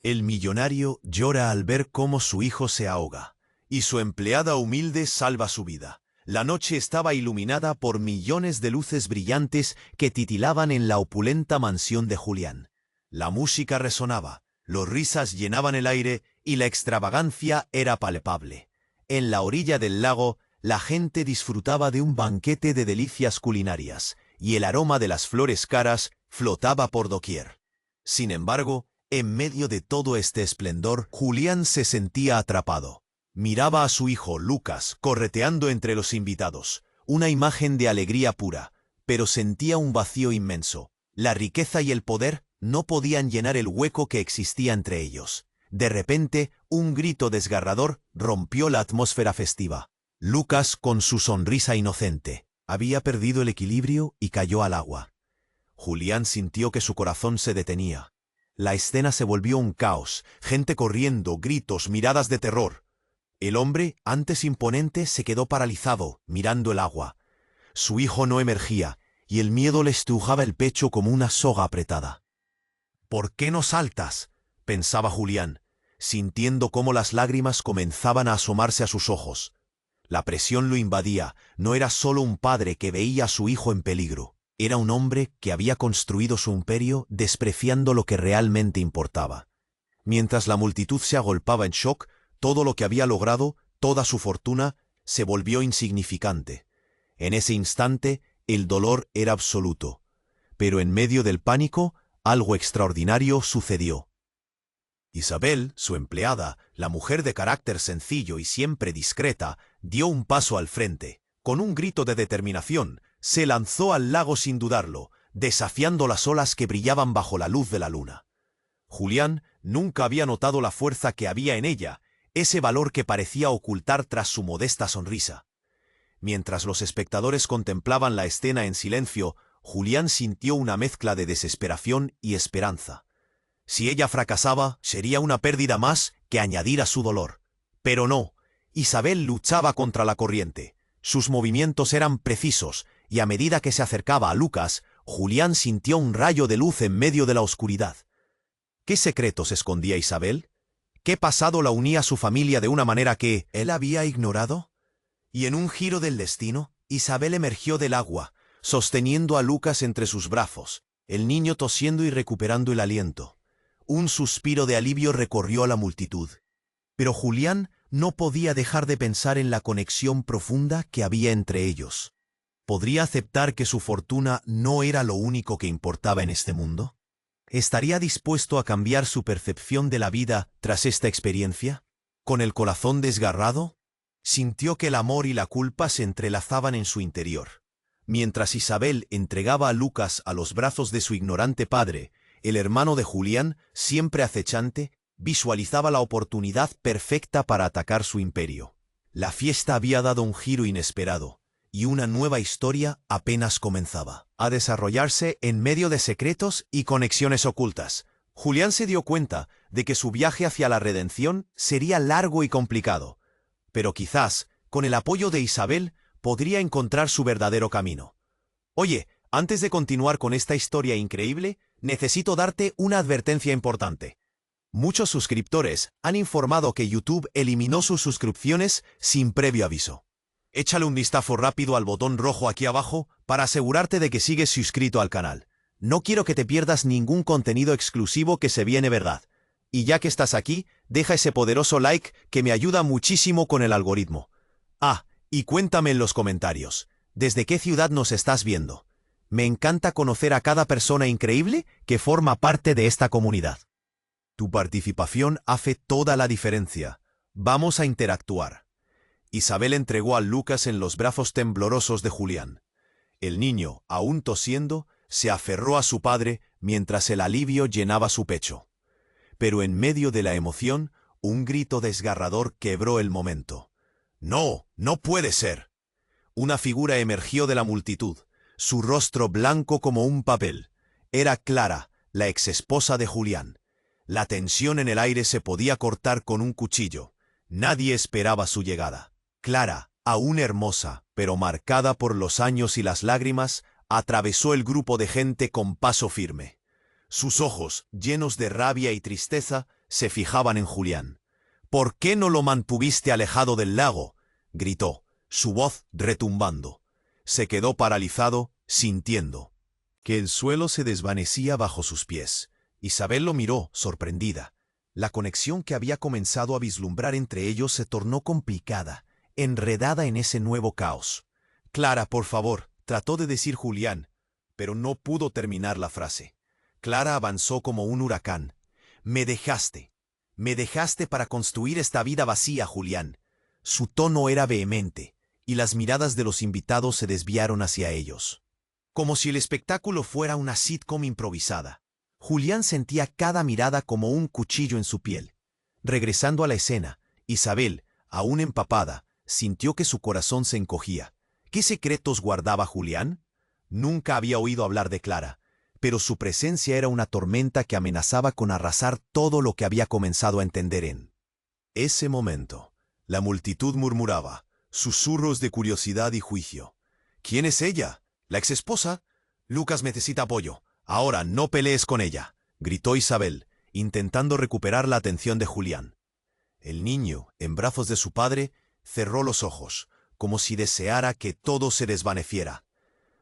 El millonario llora al ver cómo su hijo se ahoga, y su empleada humilde salva su vida. La noche estaba iluminada por millones de luces brillantes que titilaban en la opulenta mansión de Julián. La música resonaba, los risas llenaban el aire y la extravagancia era palpable. En la orilla del lago, la gente disfrutaba de un banquete de delicias culinarias, y el aroma de las flores caras flotaba por doquier. Sin embargo, en medio de todo este esplendor, Julián se sentía atrapado. Miraba a su hijo, Lucas, correteando entre los invitados, una imagen de alegría pura, pero sentía un vacío inmenso. La riqueza y el poder no podían llenar el hueco que existía entre ellos. De repente, un grito desgarrador rompió la atmósfera festiva. Lucas, con su sonrisa inocente, había perdido el equilibrio y cayó al agua. Julián sintió que su corazón se detenía. La escena se volvió un caos, gente corriendo, gritos, miradas de terror. El hombre, antes imponente, se quedó paralizado, mirando el agua. Su hijo no emergía, y el miedo le estrujaba el pecho como una soga apretada. «¿Por qué no saltas?», pensaba Julián, sintiendo cómo las lágrimas comenzaban a asomarse a sus ojos. La presión lo invadía, no era solo un padre que veía a su hijo en peligro. Era un hombre que había construido su imperio despreciando lo que realmente importaba. Mientras la multitud se agolpaba en shock, todo lo que había logrado, toda su fortuna, se volvió insignificante. En ese instante, el dolor era absoluto. Pero en medio del pánico, algo extraordinario sucedió. Isabel, su empleada, la mujer de carácter sencillo y siempre discreta, dio un paso al frente. Con un grito de determinación, se lanzó al lago sin dudarlo, desafiando las olas que brillaban bajo la luz de la luna. Julián nunca había notado la fuerza que había en ella, ese valor que parecía ocultar tras su modesta sonrisa. Mientras los espectadores contemplaban la escena en silencio, Julián sintió una mezcla de desesperación y esperanza. Si ella fracasaba, sería una pérdida más que añadir a su dolor. Pero no, Isabel luchaba contra la corriente. Sus movimientos eran precisos, y a medida que se acercaba a Lucas, Julián sintió un rayo de luz en medio de la oscuridad. ¿Qué secretos escondía Isabel? ¿Qué pasado la unía a su familia de una manera que él había ignorado? Y en un giro del destino, Isabel emergió del agua, sosteniendo a Lucas entre sus brazos, el niño tosiendo y recuperando el aliento. Un suspiro de alivio recorrió a la multitud. Pero Julián no podía dejar de pensar en la conexión profunda que había entre ellos. ¿Podría aceptar que su fortuna no era lo único que importaba en este mundo? ¿Estaría dispuesto a cambiar su percepción de la vida tras esta experiencia? Con el corazón desgarrado, sintió que el amor y la culpa se entrelazaban en su interior. Mientras Isabel entregaba a Lucas a los brazos de su ignorante padre, el hermano de Julián, siempre acechante, visualizaba la oportunidad perfecta para atacar su imperio. La fiesta había dado un giro inesperado, y una nueva historia apenas comenzaba a desarrollarse en medio de secretos y conexiones ocultas. Julián se dio cuenta de que su viaje hacia la redención sería largo y complicado, pero quizás, con el apoyo de Isabel, podría encontrar su verdadero camino. Oye, antes de continuar con esta historia increíble, necesito darte una advertencia importante. Muchos suscriptores han informado que YouTube eliminó sus suscripciones sin previo aviso. Échale un vistazo rápido al botón rojo aquí abajo para asegurarte de que sigues suscrito al canal. No quiero que te pierdas ningún contenido exclusivo que se viene, ¿verdad? Y ya que estás aquí, deja ese poderoso like que me ayuda muchísimo con el algoritmo. Ah, y cuéntame en los comentarios, ¿desde qué ciudad nos estás viendo? Me encanta conocer a cada persona increíble que forma parte de esta comunidad. Tu participación hace toda la diferencia. Vamos a interactuar. Isabel entregó a Lucas en los brazos temblorosos de Julián. El niño, aún tosiendo, se aferró a su padre mientras el alivio llenaba su pecho. Pero en medio de la emoción, un grito desgarrador quebró el momento. ¡No! ¡No puede ser! Una figura emergió de la multitud, su rostro blanco como un papel. Era Clara, la exesposa de Julián. La tensión en el aire se podía cortar con un cuchillo. Nadie esperaba su llegada. Clara, aún hermosa, pero marcada por los años y las lágrimas, atravesó el grupo de gente con paso firme. Sus ojos, llenos de rabia y tristeza, se fijaban en Julián. «¿Por qué no lo mantuviste alejado del lago?», gritó, su voz retumbando. Se quedó paralizado, sintiendo que el suelo se desvanecía bajo sus pies. Isabel lo miró, sorprendida. La conexión que había comenzado a vislumbrar entre ellos se tornó complicada, enredada en ese nuevo caos. «Clara, por favor», trató de decir Julián, pero no pudo terminar la frase. Clara avanzó como un huracán. «Me dejaste para construir esta vida vacía, Julián». Su tono era vehemente, y las miradas de los invitados se desviaron hacia ellos, como si el espectáculo fuera una sitcom improvisada. Julián sentía cada mirada como un cuchillo en su piel. Regresando a la escena, Isabel, aún empapada, sintió que su corazón se encogía. ¿Qué secretos guardaba Julián? Nunca había oído hablar de Clara, pero su presencia era una tormenta que amenazaba con arrasar todo lo que había comenzado a entender en ese momento. La multitud murmuraba, susurros de curiosidad y juicio. «¿Quién es ella? ¿La exesposa? Lucas necesita apoyo. Ahora no pelees con ella», gritó Isabel, intentando recuperar la atención de Julián. El niño, en brazos de su padre, cerró los ojos, como si deseara que todo se desvaneciera.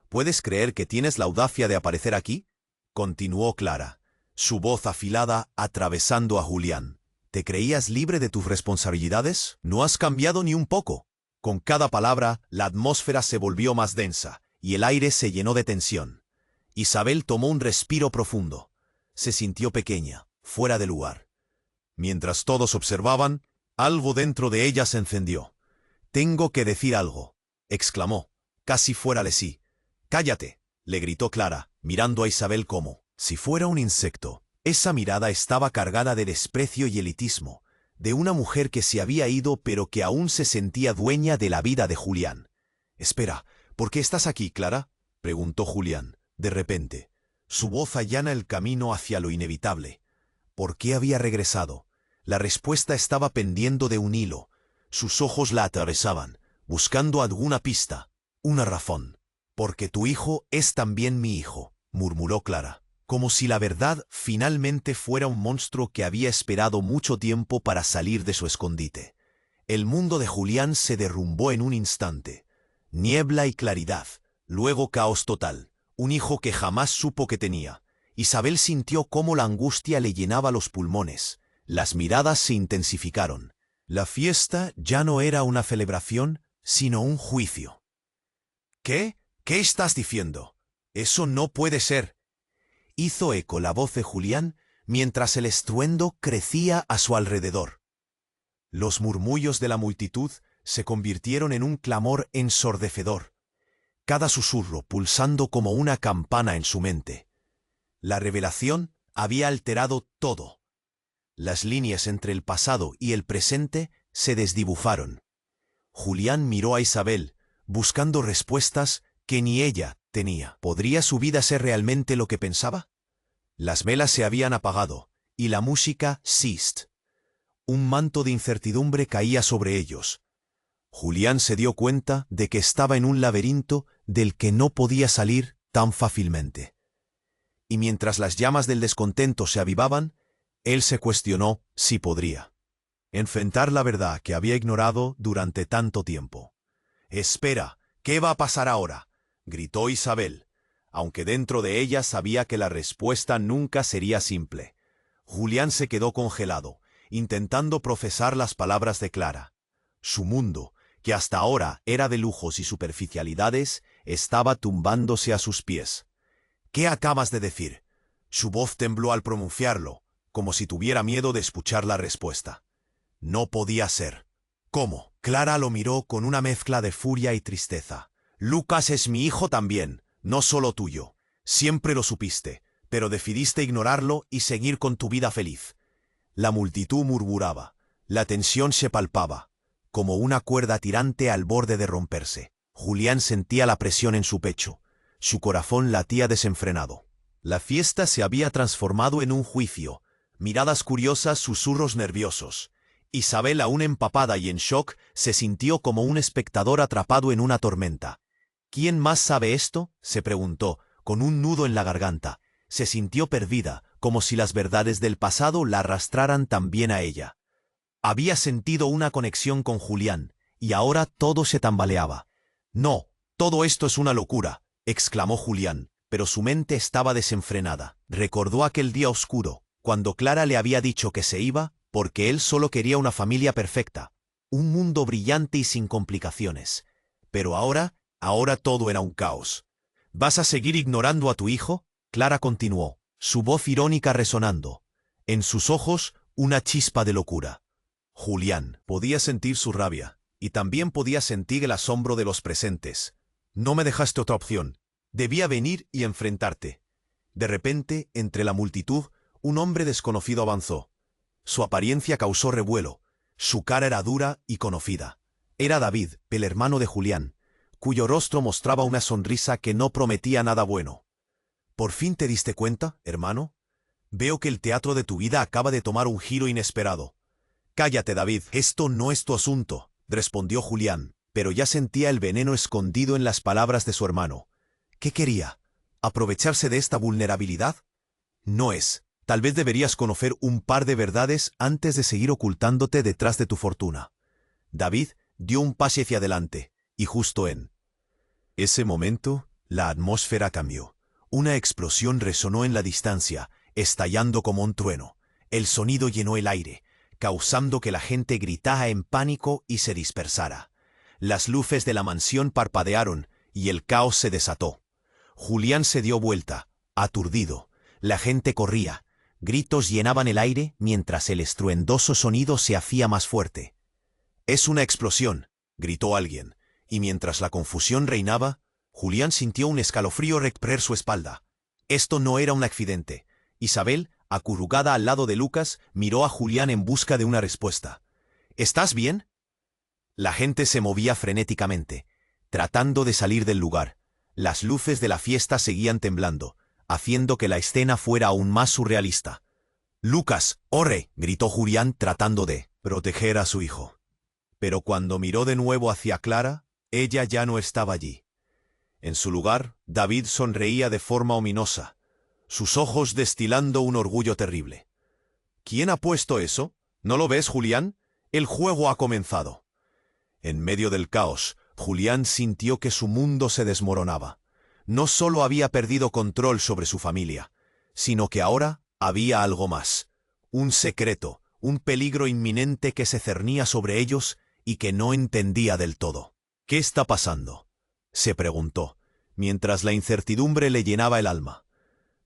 «¿Puedes creer que tienes la audacia de aparecer aquí?», continuó Clara, su voz afilada atravesando a Julián. «¿Te creías libre de tus responsabilidades? No has cambiado ni un poco». Con cada palabra, la atmósfera se volvió más densa, y el aire se llenó de tensión. Isabel tomó un respiro profundo. Se sintió pequeña, fuera de lugar. Mientras todos observaban, algo dentro de ella se encendió. «Tengo que decir algo», exclamó, casi fuera de sí. «Cállate», le gritó Clara, mirando a Isabel como si fuera un insecto. Esa mirada estaba cargada de desprecio y elitismo, de una mujer que se había ido pero que aún se sentía dueña de la vida de Julián. «Espera, ¿por qué estás aquí, Clara?», preguntó Julián, de repente. Su voz allana el camino hacia lo inevitable. ¿Por qué había regresado? La respuesta estaba pendiendo de un hilo. Sus ojos la atravesaban, buscando alguna pista, una razón. «Porque tu hijo es también mi hijo», murmuró Clara, como si la verdad finalmente fuera un monstruo que había esperado mucho tiempo para salir de su escondite. El mundo de Julián se derrumbó en un instante. Niebla y claridad, luego caos total. Un hijo que jamás supo que tenía. Isabel sintió cómo la angustia le llenaba los pulmones. Las miradas se intensificaron. La fiesta ya no era una celebración, sino un juicio. «¿Qué? ¿Qué estás diciendo? Eso no puede ser», hizo eco la voz de Julián mientras el estruendo crecía a su alrededor. Los murmullos de la multitud se convirtieron en un clamor ensordecedor, cada susurro pulsando como una campana en su mente. La revelación había alterado todo. Las líneas entre el pasado y el presente se desdibujaron. Julián miró a Isabel, buscando respuestas que ni ella tenía. ¿Podría su vida ser realmente lo que pensaba? Las velas se habían apagado, y la música ceased. Un manto de incertidumbre caía sobre ellos. Julián se dio cuenta de que estaba en un laberinto del que no podía salir tan fácilmente. Y mientras las llamas del descontento se avivaban, él se cuestionó si podría enfrentar la verdad que había ignorado durante tanto tiempo. «Espera, ¿qué va a pasar ahora?», gritó Isabel, aunque dentro de ella sabía que la respuesta nunca sería simple. Julián se quedó congelado, intentando procesar las palabras de Clara. Su mundo, que hasta ahora era de lujos y superficialidades, estaba tumbándose a sus pies. «¿Qué acabas de decir?». Su voz tembló al pronunciarlo, como si tuviera miedo de escuchar la respuesta. No podía ser. «¿Cómo?». Clara lo miró con una mezcla de furia y tristeza. «Lucas es mi hijo también, no solo tuyo. Siempre lo supiste, pero decidiste ignorarlo y seguir con tu vida feliz». La multitud murmuraba. La tensión se palpaba, como una cuerda tirante al borde de romperse. Julián sentía la presión en su pecho. Su corazón latía desenfrenado. La fiesta se había transformado en un juicio. Miradas curiosas, susurros nerviosos. Isabel, aún empapada y en shock, se sintió como un espectador atrapado en una tormenta. «¿Quién más sabe esto?», se preguntó, con un nudo en la garganta. Se sintió perdida, como si las verdades del pasado la arrastraran también a ella. Había sentido una conexión con Julián, y ahora todo se tambaleaba. «No, todo esto es una locura», exclamó Julián, pero su mente estaba desenfrenada. Recordó aquel día oscuro, cuando Clara le había dicho que se iba, porque él solo quería una familia perfecta, un mundo brillante y sin complicaciones. Pero ahora todo era un caos. «¿Vas a seguir ignorando a tu hijo?», Clara continuó, su voz irónica resonando. En sus ojos, una chispa de locura. Julián podía sentir su rabia, y también podía sentir el asombro de los presentes. «No me dejaste otra opción. Debía venir y enfrentarte». De repente, entre la multitud, un hombre desconocido avanzó. Su apariencia causó revuelo. Su cara era dura y conocida. Era David, el hermano de Julián, cuyo rostro mostraba una sonrisa que no prometía nada bueno. «¿Por fin te diste cuenta, hermano? Veo que el teatro de tu vida acaba de tomar un giro inesperado». «Cállate, David, esto no es tu asunto», respondió Julián, pero ya sentía el veneno escondido en las palabras de su hermano. ¿Qué quería? ¿Aprovecharse de esta vulnerabilidad? No es. Tal vez deberías conocer un par de verdades antes de seguir ocultándote detrás de tu fortuna. David dio un paso hacia adelante, y justo en ese momento, la atmósfera cambió. Una explosión resonó en la distancia, estallando como un trueno. El sonido llenó el aire, causando que la gente gritara en pánico y se dispersara. Las luces de la mansión parpadearon y el caos se desató. Julián se dio vuelta, aturdido. La gente corría. Gritos llenaban el aire mientras el estruendoso sonido se hacía más fuerte. «Es una explosión», gritó alguien, y mientras la confusión reinaba, Julián sintió un escalofrío recorrer su espalda. Esto no era un accidente. Isabel, acurrucada al lado de Lucas, miró a Julián en busca de una respuesta. «¿Estás bien?». La gente se movía frenéticamente, tratando de salir del lugar. Las luces de la fiesta seguían temblando, haciendo que la escena fuera aún más surrealista. «Lucas, ¡orre!», gritó Julián tratando de proteger a su hijo. Pero cuando miró de nuevo hacia Clara, ella ya no estaba allí. En su lugar, David sonreía de forma ominosa, sus ojos destilando un orgullo terrible. «¿Quién ha puesto eso? ¿No lo ves, Julián? El juego ha comenzado». En medio del caos, Julián sintió que su mundo se desmoronaba. No solo había perdido control sobre su familia, sino que ahora había algo más. Un secreto, un peligro inminente que se cernía sobre ellos y que no entendía del todo. «¿Qué está pasando?», se preguntó, mientras la incertidumbre le llenaba el alma.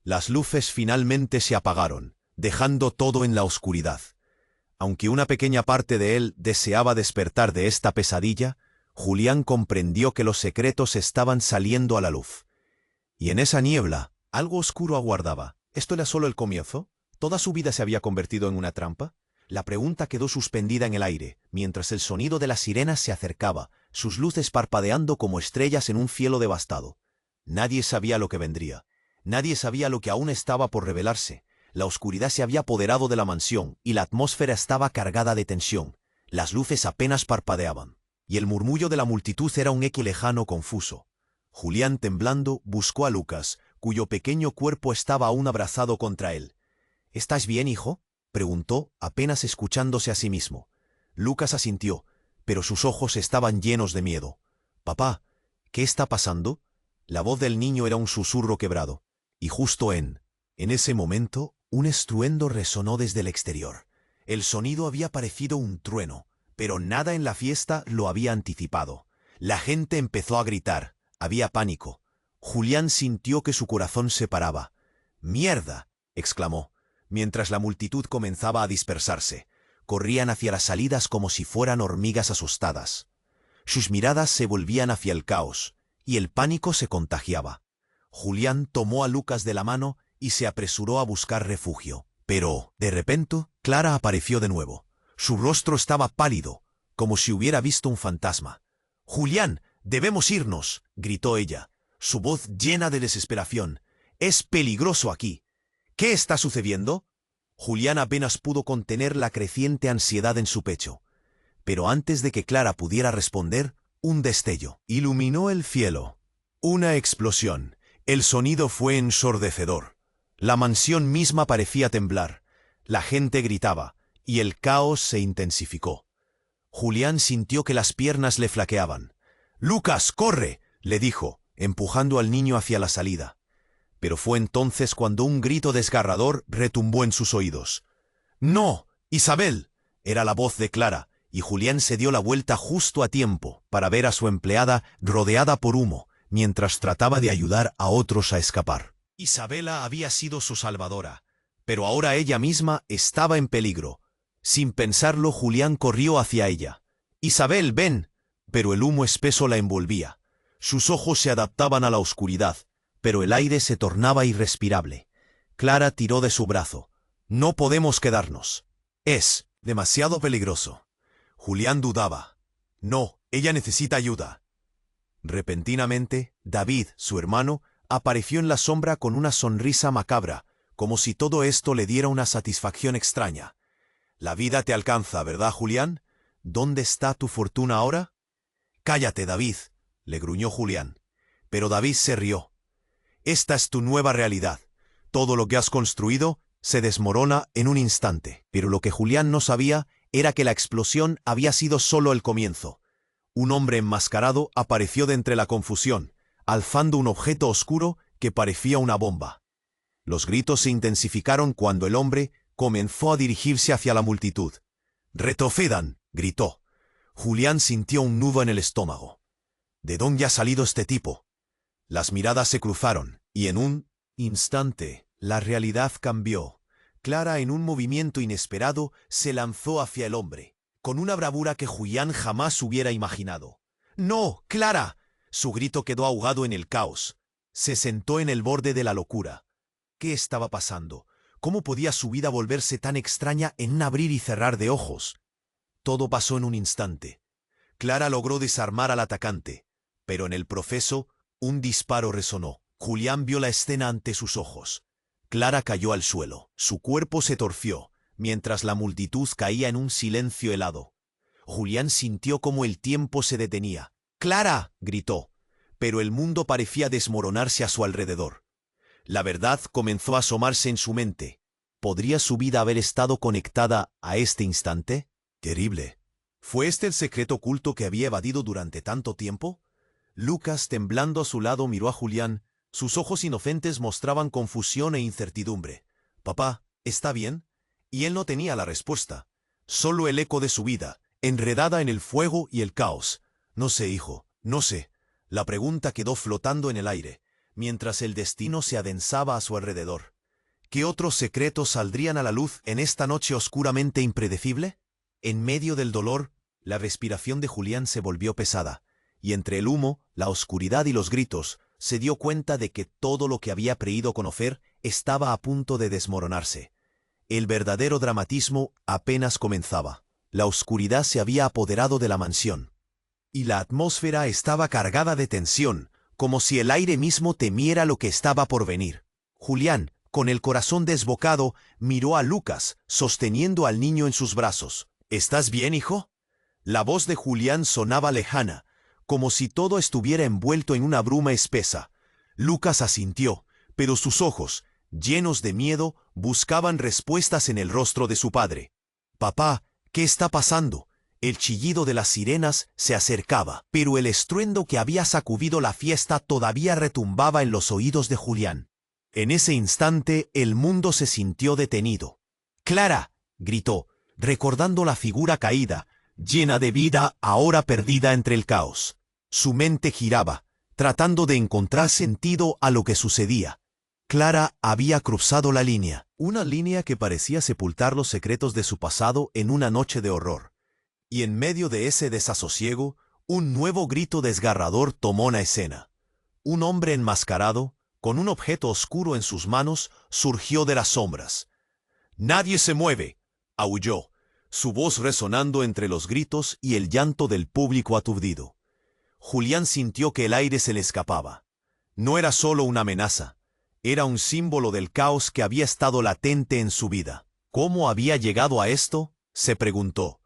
Las luces finalmente se apagaron, dejando todo en la oscuridad. Aunque una pequeña parte de él deseaba despertar de esta pesadilla, Julián comprendió que los secretos estaban saliendo a la luz. Y en esa niebla, algo oscuro aguardaba. ¿Esto era solo el comienzo? ¿Toda su vida se había convertido en una trampa? La pregunta quedó suspendida en el aire, mientras el sonido de las sirenas se acercaba, sus luces parpadeando como estrellas en un cielo devastado. Nadie sabía lo que vendría. Nadie sabía lo que aún estaba por revelarse. La oscuridad se había apoderado de la mansión y la atmósfera estaba cargada de tensión. Las luces apenas parpadeaban, y el murmullo de la multitud era un eco lejano confuso. Julián, temblando, buscó a Lucas, cuyo pequeño cuerpo estaba aún abrazado contra él. «¿Estás bien, hijo?», preguntó, apenas escuchándose a sí mismo. Lucas asintió, pero sus ojos estaban llenos de miedo. «Papá, ¿qué está pasando?». La voz del niño era un susurro quebrado, y justo en ese momento, un estruendo resonó desde el exterior. El sonido había parecido un trueno, pero nada en la fiesta lo había anticipado. La gente empezó a gritar, había pánico. Julián sintió que su corazón se paraba. «¡Mierda!», exclamó, mientras la multitud comenzaba a dispersarse. Corrían hacia las salidas como si fueran hormigas asustadas. Sus miradas se volvían hacia el caos, y el pánico se contagiaba. Julián tomó a Lucas de la mano y se apresuró a buscar refugio. Pero, de repente, Clara apareció de nuevo. Su rostro estaba pálido, como si hubiera visto un fantasma. «Julián, debemos irnos», gritó ella, su voz llena de desesperación. «Es peligroso aquí». «¿Qué está sucediendo?». Julián apenas pudo contener la creciente ansiedad en su pecho. Pero antes de que Clara pudiera responder, un destello iluminó el cielo. Una explosión. El sonido fue ensordecedor. La mansión misma parecía temblar. La gente gritaba, y el caos se intensificó. Julián sintió que las piernas le flaqueaban. «¡Lucas, corre!», le dijo, empujando al niño hacia la salida. Pero fue entonces cuando un grito desgarrador retumbó en sus oídos. «¡No, Isabel!», era la voz de Clara, y Julián se dio la vuelta justo a tiempo para ver a su empleada rodeada por humo, mientras trataba de ayudar a otros a escapar. Isabela había sido su salvadora, pero ahora ella misma estaba en peligro. Sin pensarlo, Julián corrió hacia ella. «Isabel, ven», pero el humo espeso la envolvía. Sus ojos se adaptaban a la oscuridad, pero el aire se tornaba irrespirable. Clara tiró de su brazo. «No podemos quedarnos. Es demasiado peligroso». Julián dudaba. «No, ella necesita ayuda». Repentinamente, David, su hermano, apareció en la sombra con una sonrisa macabra, como si todo esto le diera una satisfacción extraña. «La vida te alcanza, ¿verdad, Julián? ¿Dónde está tu fortuna ahora?» «Cállate, David», le gruñó Julián. Pero David se rió. «Esta es tu nueva realidad. Todo lo que has construido se desmorona en un instante». Pero lo que Julián no sabía era que la explosión había sido solo el comienzo. Un hombre enmascarado apareció de entre la confusión, alzando un objeto oscuro que parecía una bomba. Los gritos se intensificaron cuando el hombre comenzó a dirigirse hacia la multitud. «¡Retrocedan!», gritó. Julián sintió un nudo en el estómago. ¿De dónde ha salido este tipo? Las miradas se cruzaron, y en un instante la realidad cambió. Clara, en un movimiento inesperado, se lanzó hacia el hombre, con una bravura que Julián jamás hubiera imaginado. «¡No, Clara!». Su grito quedó ahogado en el caos. Se sentó en el borde de la locura. ¿Qué estaba pasando? ¿Cómo podía su vida volverse tan extraña en un abrir y cerrar de ojos? Todo pasó en un instante. Clara logró desarmar al atacante, pero en el proceso, un disparo resonó. Julián vio la escena ante sus ojos. Clara cayó al suelo. Su cuerpo se torció, mientras la multitud caía en un silencio helado. Julián sintió cómo el tiempo se detenía. «¡Clara!», gritó, pero el mundo parecía desmoronarse a su alrededor. La verdad comenzó a asomarse en su mente. ¿Podría su vida haber estado conectada a este instante? Terrible. ¿Fue este el secreto oculto que había evadido durante tanto tiempo? Lucas, temblando a su lado, miró a Julián. Sus ojos inocentes mostraban confusión e incertidumbre. «Papá, ¿está bien?». Y él no tenía la respuesta. Solo el eco de su vida, enredada en el fuego y el caos. «No sé, hijo, no sé». La pregunta quedó flotando en el aire, mientras el destino se adensaba a su alrededor. ¿Qué otros secretos saldrían a la luz en esta noche oscuramente impredecible? En medio del dolor, la respiración de Julián se volvió pesada, y entre el humo, la oscuridad y los gritos, se dio cuenta de que todo lo que había creído conocer estaba a punto de desmoronarse. El verdadero dramatismo apenas comenzaba. La oscuridad se había apoderado de la mansión, y la atmósfera estaba cargada de tensión, como si el aire mismo temiera lo que estaba por venir. Julián, con el corazón desbocado, miró a Lucas, sosteniendo al niño en sus brazos. «¿Estás bien, hijo?». La voz de Julián sonaba lejana, como si todo estuviera envuelto en una bruma espesa. Lucas asintió, pero sus ojos, llenos de miedo, buscaban respuestas en el rostro de su padre. «Papá, ¿qué está pasando?». El chillido de las sirenas se acercaba, pero el estruendo que había sacudido la fiesta todavía retumbaba en los oídos de Julián. En ese instante el mundo se sintió detenido. «¡Clara!», gritó, recordando la figura caída, llena de vida, ahora perdida entre el caos. Su mente giraba, tratando de encontrar sentido a lo que sucedía. Clara había cruzado la línea, una línea que parecía sepultar los secretos de su pasado en una noche de horror. Y en medio de ese desasosiego, un nuevo grito desgarrador tomó la escena. Un hombre enmascarado, con un objeto oscuro en sus manos, surgió de las sombras. «¡Nadie se mueve!», aulló, su voz resonando entre los gritos y el llanto del público aturdido. Julián sintió que el aire se le escapaba. No era solo una amenaza, era un símbolo del caos que había estado latente en su vida. ¿Cómo había llegado a esto?, se preguntó.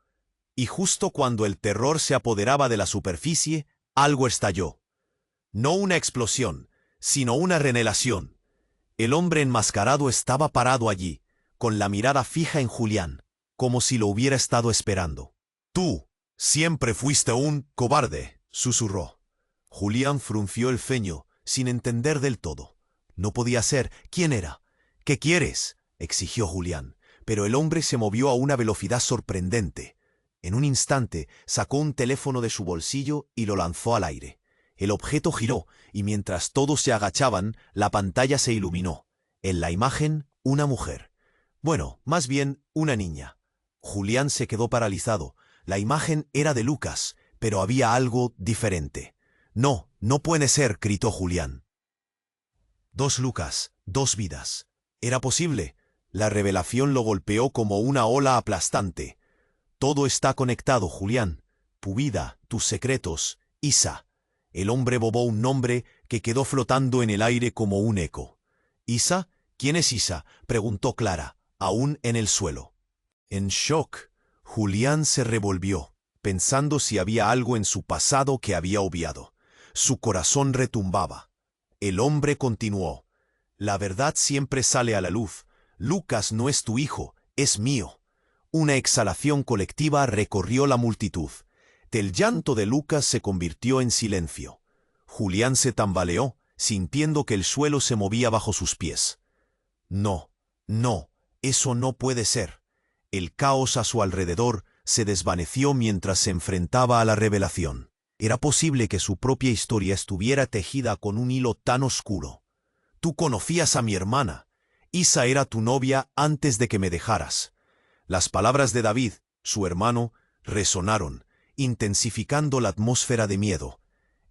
Y justo cuando el terror se apoderaba de la superficie, algo estalló. No una explosión, sino una revelación. El hombre enmascarado estaba parado allí, con la mirada fija en Julián, como si lo hubiera estado esperando. «Tú siempre fuiste un cobarde», susurró. Julián frunció el ceño, sin entender del todo. No podía ser. ¿Quién era? «¿Qué quieres?», exigió Julián, pero el hombre se movió a una velocidad sorprendente. En un instante sacó un teléfono de su bolsillo y lo lanzó al aire. El objeto giró, y mientras todos se agachaban, la pantalla se iluminó. En la imagen, una mujer. Bueno, más bien, una niña. Julián se quedó paralizado. La imagen era de Lucas, pero había algo diferente. «No, no puede ser», gritó Julián. «Dos Lucas, dos vidas». Era posible. La revelación lo golpeó como una ola aplastante. «Todo está conectado, Julián. Tu vida, tus secretos, Isa». El hombre bobó un nombre que quedó flotando en el aire como un eco. «¿Isa? ¿Quién es Isa?», preguntó Clara, aún en el suelo. En shock, Julián se revolvió, pensando si había algo en su pasado que había obviado. Su corazón retumbaba. El hombre continuó. «La verdad siempre sale a la luz. Lucas no es tu hijo, es mío». Una exhalación colectiva recorrió la multitud. El llanto de Lucas se convirtió en silencio. Julián se tambaleó, sintiendo que el suelo se movía bajo sus pies. «No, no, eso no puede ser». El caos a su alrededor se desvaneció mientras se enfrentaba a la revelación. Era posible que su propia historia estuviera tejida con un hilo tan oscuro. «Tú conocías a mi hermana. Isa era tu novia antes de que me dejaras». Las palabras de David, su hermano, resonaron, intensificando la atmósfera de miedo.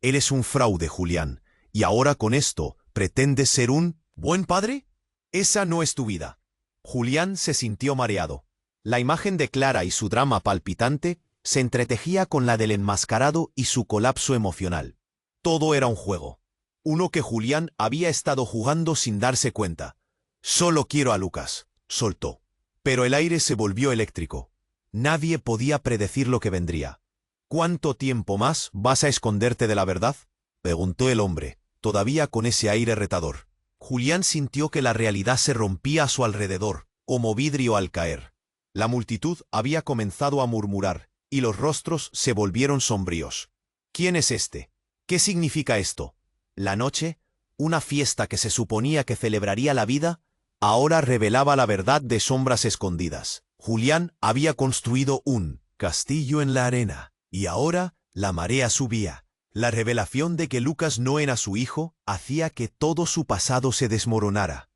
«Él es un fraude, Julián, y ahora con esto, ¿pretendes ser un buen padre? Esa no es tu vida». Julián se sintió mareado. La imagen de Clara y su drama palpitante se entretejía con la del enmascarado y su colapso emocional. Todo era un juego. Uno que Julián había estado jugando sin darse cuenta. «Solo quiero a Lucas», soltó. Pero el aire se volvió eléctrico. Nadie podía predecir lo que vendría. «¿Cuánto tiempo más vas a esconderte de la verdad?», preguntó el hombre, todavía con ese aire retador. Julián sintió que la realidad se rompía a su alrededor, como vidrio al caer. La multitud había comenzado a murmurar, y los rostros se volvieron sombríos. «¿Quién es este? ¿Qué significa esto?». La noche, una fiesta que se suponía que celebraría la vida, ahora revelaba la verdad de sombras escondidas. Julián había construido un castillo en la arena, y ahora la marea subía. La revelación de que Lucas no era su hijo hacía que todo su pasado se desmoronara.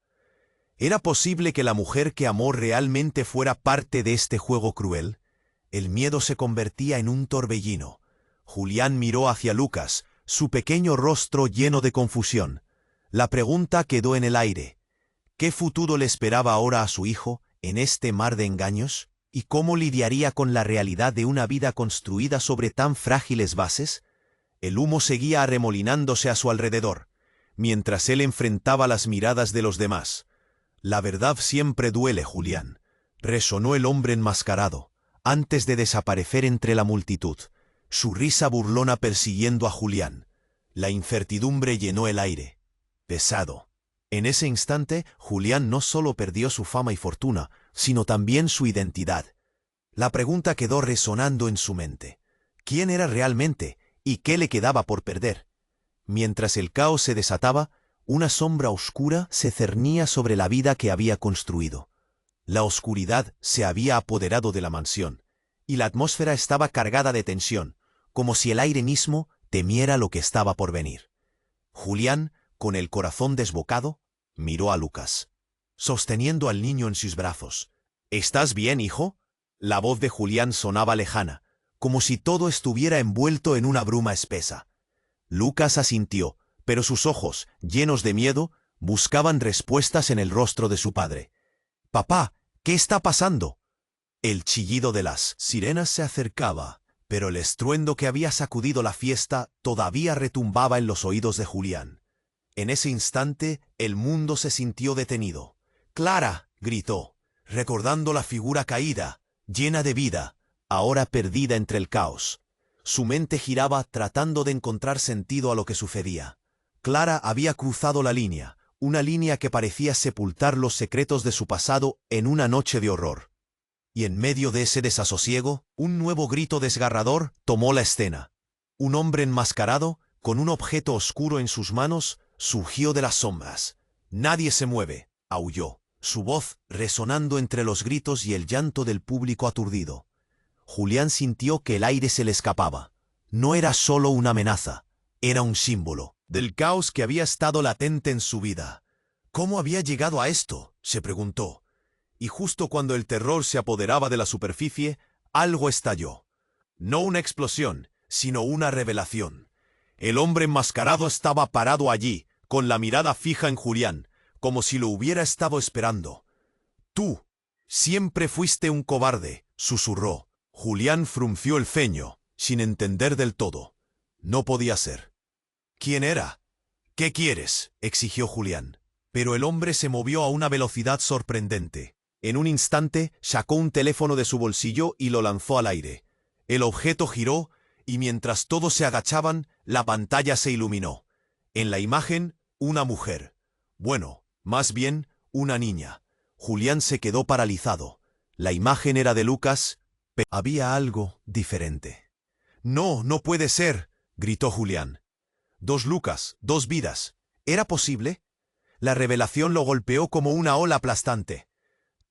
¿Era posible que la mujer que amó realmente fuera parte de este juego cruel? El miedo se convertía en un torbellino. Julián miró hacia Lucas, su pequeño rostro lleno de confusión. La pregunta quedó en el aire. ¿Qué futuro le esperaba ahora a su hijo en este mar de engaños? ¿Y cómo lidiaría con la realidad de una vida construida sobre tan frágiles bases? El humo seguía arremolinándose a su alrededor, mientras él enfrentaba las miradas de los demás. «La verdad siempre duele, Julián», resonó el hombre enmascarado, antes de desaparecer entre la multitud, su risa burlona persiguiendo a Julián. La incertidumbre llenó el aire. Pesado. En ese instante, Julián no solo perdió su fama y fortuna, sino también su identidad. La pregunta quedó resonando en su mente. ¿Quién era realmente y qué le quedaba por perder? Mientras el caos se desataba, una sombra oscura se cernía sobre la vida que había construido. La oscuridad se había apoderado de la mansión, y la atmósfera estaba cargada de tensión, como si el aire mismo temiera lo que estaba por venir. Julián, con el corazón desbocado, miró a Lucas, sosteniendo al niño en sus brazos. «¿Estás bien, hijo?». La voz de Julián sonaba lejana, como si todo estuviera envuelto en una bruma espesa. Lucas asintió, pero sus ojos, llenos de miedo, buscaban respuestas en el rostro de su padre. «Papá, ¿qué está pasando?». El chillido de las sirenas se acercaba, pero el estruendo que había sacudido la fiesta todavía retumbaba en los oídos de Julián. En ese instante, el mundo se sintió detenido. «¡Clara!», gritó, recordando la figura caída, llena de vida, ahora perdida entre el caos. Su mente giraba tratando de encontrar sentido a lo que sucedía. Clara había cruzado la línea, una línea que parecía sepultar los secretos de su pasado en una noche de horror. Y en medio de ese desasosiego, un nuevo grito desgarrador tomó la escena. Un hombre enmascarado, con un objeto oscuro en sus manos, surgió de las sombras. «Nadie se mueve», aulló, su voz resonando entre los gritos y el llanto del público aturdido. Julián sintió que el aire se le escapaba. No era solo una amenaza, era un símbolo del caos que había estado latente en su vida. ¿Cómo había llegado a esto?, se preguntó. Y justo cuando el terror se apoderaba de la superficie, algo estalló. No una explosión, sino una revelación. El hombre enmascarado estaba parado allí, con la mirada fija en Julián, como si lo hubiera estado esperando. «Tú siempre fuiste un cobarde», susurró. Julián frunció el ceño, sin entender del todo. No podía ser. «¿Quién era?» «¿Qué quieres?», exigió Julián. Pero el hombre se movió a una velocidad sorprendente. En un instante sacó un teléfono de su bolsillo y lo lanzó al aire. El objeto giró y mientras todos se agachaban, la pantalla se iluminó. En la imagen, una mujer. Bueno, más bien, una niña. Julián se quedó paralizado. La imagen era de Lucas, pero había algo diferente. «No, no puede ser», gritó Julián. «2 Lucas, 2 vidas. ¿Era posible?» La revelación lo golpeó como una ola aplastante.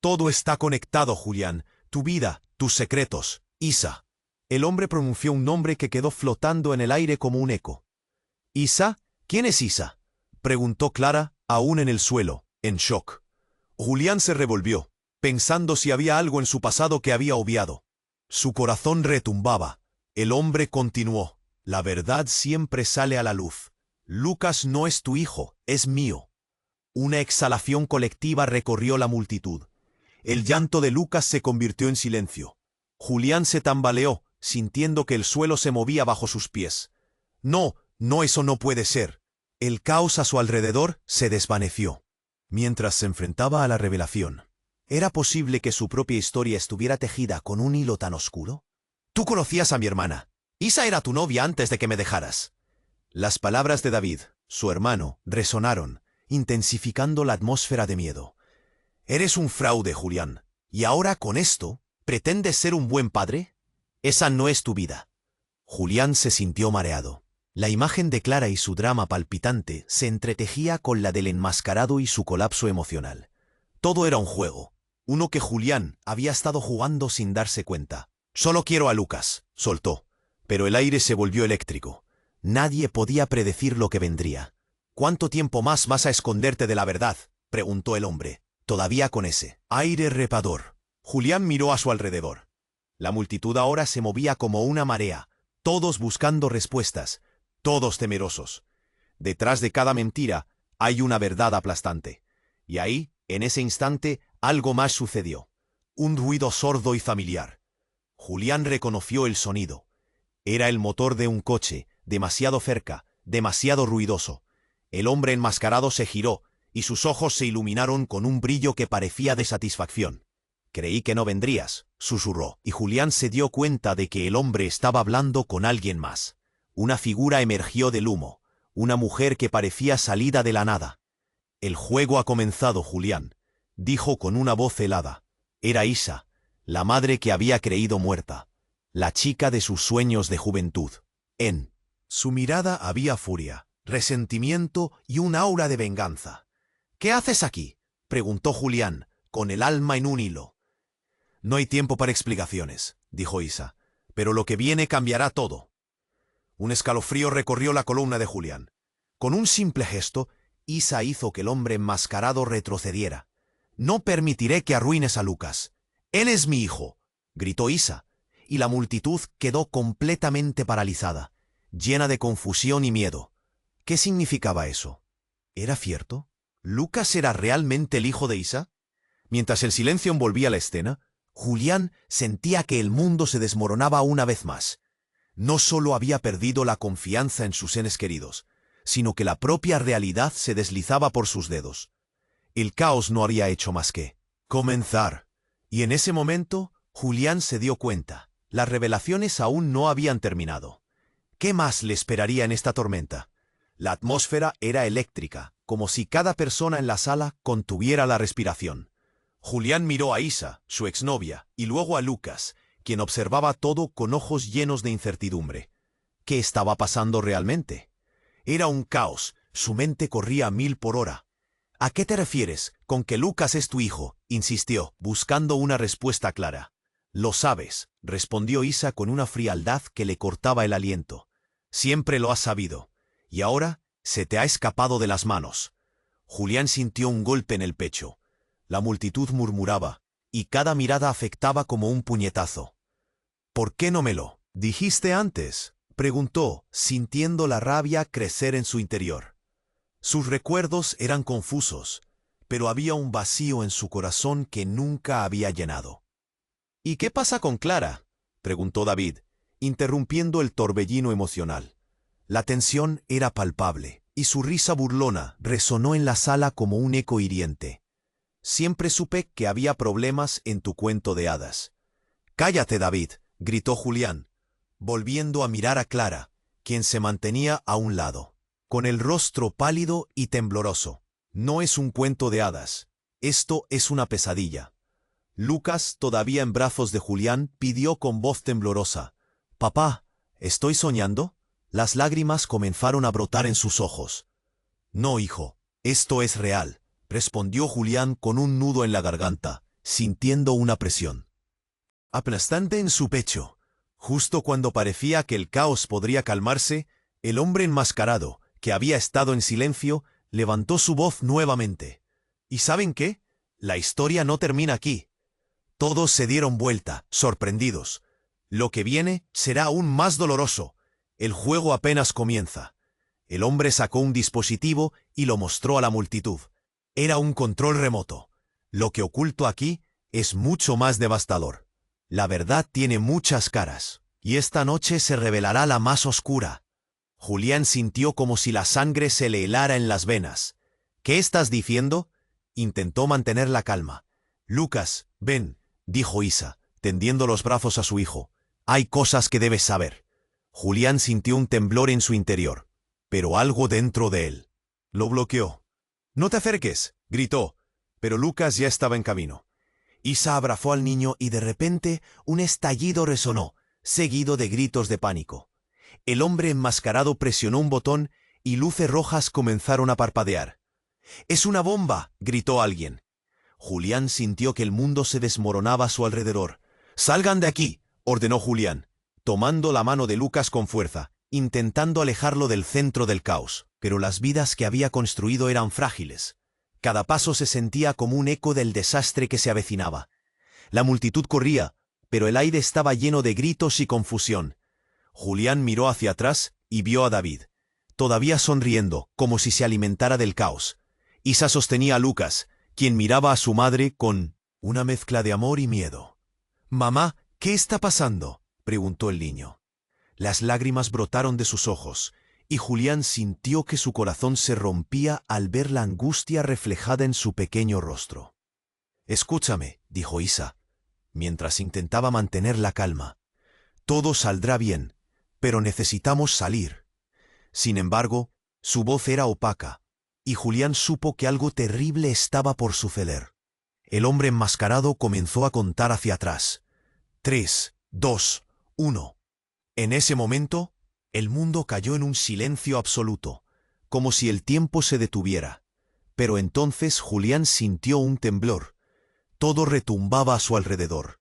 «Todo está conectado, Julián. Tu vida, tus secretos. Isa». El hombre pronunció un nombre que quedó flotando en el aire como un eco. «¿Isa? ¿Quién es Isa?», preguntó Clara, aún en el suelo, en shock. Julián se revolvió, pensando si había algo en su pasado que había obviado. Su corazón retumbaba. El hombre continuó. «La verdad siempre sale a la luz. Lucas no es tu hijo, es mío». Una exhalación colectiva recorrió la multitud. El llanto de Lucas se convirtió en silencio. Julián se tambaleó, sintiendo que el suelo se movía bajo sus pies. «No, no, eso no puede ser». El caos a su alrededor se desvaneció. Mientras se enfrentaba a la revelación, ¿era posible que su propia historia estuviera tejida con un hilo tan oscuro? «Tú conocías a mi hermana. Isa era tu novia antes de que me dejaras». Las palabras de David, su hermano, resonaron, intensificando la atmósfera de miedo. «Eres un fraude, Julián. ¿Y ahora, con esto, pretendes ser un buen padre? Esa no es tu vida». Julián se sintió mareado. La imagen de Clara y su drama palpitante se entretejía con la del enmascarado y su colapso emocional. Todo era un juego, uno que Julián había estado jugando sin darse cuenta. «Solo quiero a Lucas», soltó. Pero el aire se volvió eléctrico. Nadie podía predecir lo que vendría. «¿Cuánto tiempo más vas a esconderte de la verdad?», preguntó el hombre, todavía con ese aire repador. Julián miró a su alrededor. La multitud ahora se movía como una marea, todos buscando respuestas, todos temerosos. Detrás de cada mentira hay una verdad aplastante. Y ahí, en ese instante, algo más sucedió. Un ruido sordo y familiar. Julián reconoció el sonido. Era el motor de un coche, demasiado cerca, demasiado ruidoso. El hombre enmascarado se giró, y sus ojos se iluminaron con un brillo que parecía de satisfacción. «Creí que no vendrías», susurró, y Julián se dio cuenta de que el hombre estaba hablando con alguien más. Una figura emergió del humo, una mujer que parecía salida de la nada. «El juego ha comenzado, Julián», dijo con una voz helada. Era Isa, la madre que había creído muerta, la chica de sus sueños de juventud. En su mirada había furia, resentimiento y un aura de venganza. «¿Qué haces aquí?», preguntó Julián, con el alma en un hilo. «No hay tiempo para explicaciones», dijo Isa, «pero lo que viene cambiará todo». Un escalofrío recorrió la columna de Julián. Con un simple gesto, Isa hizo que el hombre enmascarado retrocediera. «No permitiré que arruines a Lucas. Él es mi hijo», gritó Isa, y la multitud quedó completamente paralizada, llena de confusión y miedo. ¿Qué significaba eso? ¿Era cierto? ¿Lucas era realmente el hijo de Isa? Mientras el silencio envolvía la escena, Julián sentía que el mundo se desmoronaba una vez más. No solo había perdido la confianza en sus seres queridos, sino que la propia realidad se deslizaba por sus dedos. El caos no había hecho más que comenzar. Y en ese momento, Julián se dio cuenta. Las revelaciones aún no habían terminado. ¿Qué más le esperaría en esta tormenta? La atmósfera era eléctrica, como si cada persona en la sala contuviera la respiración. Julián miró a Isa, su exnovia, y luego a Lucas, quien observaba todo con ojos llenos de incertidumbre. ¿Qué estaba pasando realmente? Era un caos, su mente corría a 1000 por hora. ¿A qué te refieres con que Lucas es tu hijo?, insistió, buscando una respuesta clara. Lo sabes, respondió Isa con una frialdad que le cortaba el aliento. Siempre lo has sabido. Y ahora se te ha escapado de las manos. Julián sintió un golpe en el pecho. La multitud murmuraba, y cada mirada afectaba como un puñetazo. ¿Por qué no me lo dijiste antes?, preguntó, sintiendo la rabia crecer en su interior. Sus recuerdos eran confusos, pero había un vacío en su corazón que nunca había llenado. ¿Y qué pasa con Clara?, preguntó David, interrumpiendo el torbellino emocional. La tensión era palpable, y su risa burlona resonó en la sala como un eco hiriente. Siempre supe que había problemas en tu cuento de hadas. «Cállate, David», gritó Julián, volviendo a mirar a Clara, quien se mantenía a un lado, con el rostro pálido y tembloroso. «No es un cuento de hadas. Esto es una pesadilla». Lucas, todavía en brazos de Julián, pidió con voz temblorosa: «Papá, ¿estoy soñando?». Las lágrimas comenzaron a brotar en sus ojos. «No, hijo, esto es real», respondió Julián con un nudo en la garganta, sintiendo una presión aplastante en su pecho. Justo cuando parecía que el caos podría calmarse, el hombre enmascarado, que había estado en silencio, levantó su voz nuevamente. «¿Y saben qué? La historia no termina aquí». Todos se dieron vuelta, sorprendidos. «Lo que viene será aún más doloroso. El juego apenas comienza». El hombre sacó un dispositivo y lo mostró a la multitud. Era un control remoto. «Lo que oculto aquí es mucho más devastador. La verdad tiene muchas caras, y esta noche se revelará la más oscura». Julián sintió como si la sangre se le helara en las venas. «¿Qué estás diciendo?». Intentó mantener la calma. «Lucas, ven», dijo Isa, tendiendo los brazos a su hijo. «Hay cosas que debes saber». Julián sintió un temblor en su interior, pero algo dentro de él lo bloqueó. «No te acerques», gritó, pero Lucas ya estaba en camino. Isa abrazó al niño y de repente un estallido resonó, seguido de gritos de pánico. El hombre enmascarado presionó un botón y luces rojas comenzaron a parpadear. «¡Es una bomba!», gritó alguien. Julián sintió que el mundo se desmoronaba a su alrededor. «¡Salgan de aquí!», ordenó Julián, tomando la mano de Lucas con fuerza, intentando alejarlo del centro del caos. Pero las vidas que había construido eran frágiles. Cada paso se sentía como un eco del desastre que se avecinaba. La multitud corría, pero el aire estaba lleno de gritos y confusión. Julián miró hacia atrás y vio a David, todavía sonriendo, como si se alimentara del caos. Isa sostenía a Lucas, quien miraba a su madre con una mezcla de amor y miedo. «Mamá, ¿qué está pasando?», preguntó el niño. Las lágrimas brotaron de sus ojos, y Julián sintió que su corazón se rompía al ver la angustia reflejada en su pequeño rostro. «Escúchame», dijo Isa, mientras intentaba mantener la calma. «Todo saldrá bien, pero necesitamos salir». Sin embargo, su voz era opaca, y Julián supo que algo terrible estaba por suceder. El hombre enmascarado comenzó a contar hacia atrás. 3, 2, 1. En ese momento, el mundo cayó en un silencio absoluto, como si el tiempo se detuviera. Pero entonces Julián sintió un temblor. Todo retumbaba a su alrededor.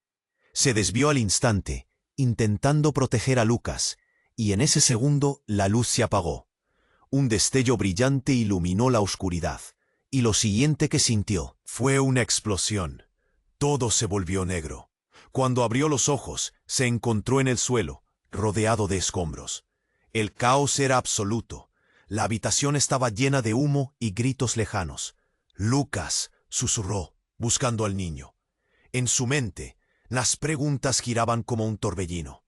Se desvió al instante, intentando proteger a Lucas, y en ese segundo la luz se apagó. Un destello brillante iluminó la oscuridad, y lo siguiente que sintió fue una explosión. Todo se volvió negro. Cuando abrió los ojos, se encontró en el suelo, rodeado de escombros. El caos era absoluto. La habitación estaba llena de humo y gritos lejanos. «Lucas», susurró, buscando al niño. En su mente, las preguntas giraban como un torbellino.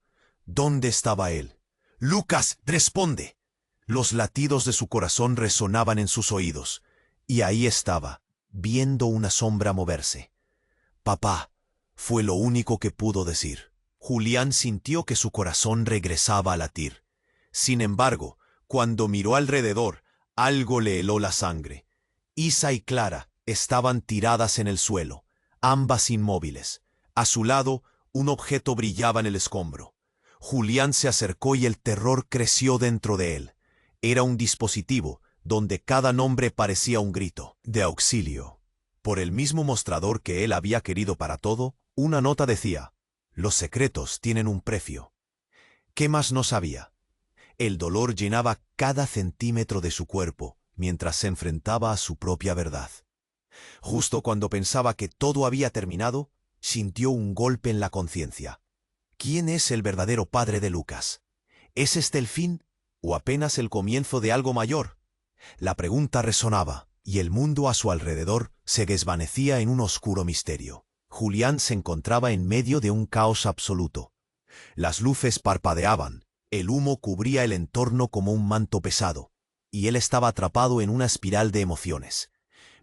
¿Dónde estaba él? «Lucas, responde». Los latidos de su corazón resonaban en sus oídos, y ahí estaba, viendo una sombra moverse. «Papá», fue lo único que pudo decir. Julián sintió que su corazón regresaba a latir. Sin embargo, cuando miró alrededor, algo le heló la sangre. Isa y Clara estaban tiradas en el suelo, ambas inmóviles. A su lado, un objeto brillaba en el escombro. Julián se acercó y el terror creció dentro de él. Era un dispositivo donde cada nombre parecía un grito de auxilio. Por el mismo mostrador que él había querido para todo, una nota decía: «Los secretos tienen un precio». ¿Qué más no sabía? El dolor llenaba cada centímetro de su cuerpo mientras se enfrentaba a su propia verdad. Justo cuando pensaba que todo había terminado, sintió un golpe en la conciencia. ¿Quién es el verdadero padre de Lucas? ¿Es este el fin o apenas el comienzo de algo mayor? La pregunta resonaba, y el mundo a su alrededor se desvanecía en un oscuro misterio. Julián se encontraba en medio de un caos absoluto. Las luces parpadeaban, el humo cubría el entorno como un manto pesado, y él estaba atrapado en una espiral de emociones.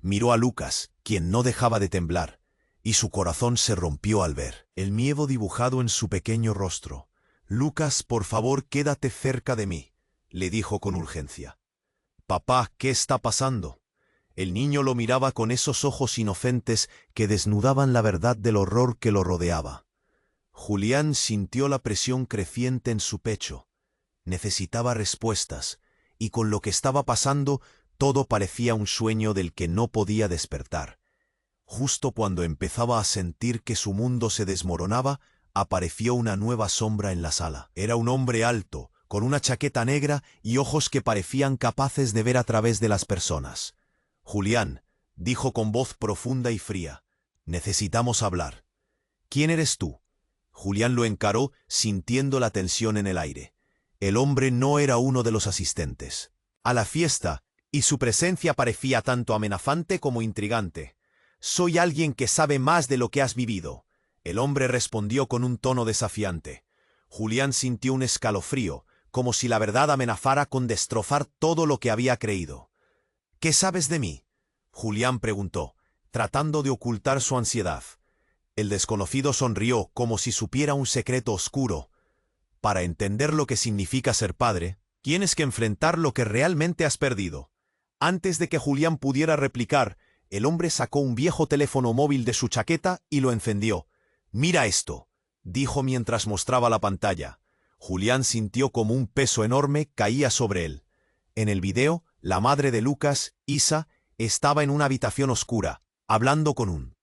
Miró a Lucas, quien no dejaba de temblar, y su corazón se rompió al ver el miedo dibujado en su pequeño rostro. «Lucas, por favor, quédate cerca de mí», le dijo con urgencia. «Papá, ¿qué está pasando?». El niño lo miraba con esos ojos inocentes que desnudaban la verdad del horror que lo rodeaba. Julián sintió la presión creciente en su pecho. Necesitaba respuestas, y con lo que estaba pasando, todo parecía un sueño del que no podía despertar. Justo cuando empezaba a sentir que su mundo se desmoronaba, apareció una nueva sombra en la sala. Era un hombre alto, con una chaqueta negra y ojos que parecían capaces de ver a través de las personas. «Julián», dijo con voz profunda y fría, «necesitamos hablar». «¿Quién eres tú?». Julián lo encaró, sintiendo la tensión en el aire. El hombre no era uno de los asistentes a la fiesta, y su presencia parecía tanto amenazante como intrigante. «Soy alguien que sabe más de lo que has vivido», el hombre respondió con un tono desafiante. Julián sintió un escalofrío, como si la verdad amenazara con destrozar todo lo que había creído. «¿Qué sabes de mí?», Julián preguntó, tratando de ocultar su ansiedad. El desconocido sonrió como si supiera un secreto oscuro. «Para entender lo que significa ser padre, tienes que enfrentar lo que realmente has perdido». Antes de que Julián pudiera replicar, el hombre sacó un viejo teléfono móvil de su chaqueta y lo encendió. «Mira esto», dijo mientras mostraba la pantalla. Julián sintió como un peso enorme caía sobre él. En el video, la madre de Lucas, Isa, estaba en una habitación oscura, hablando con un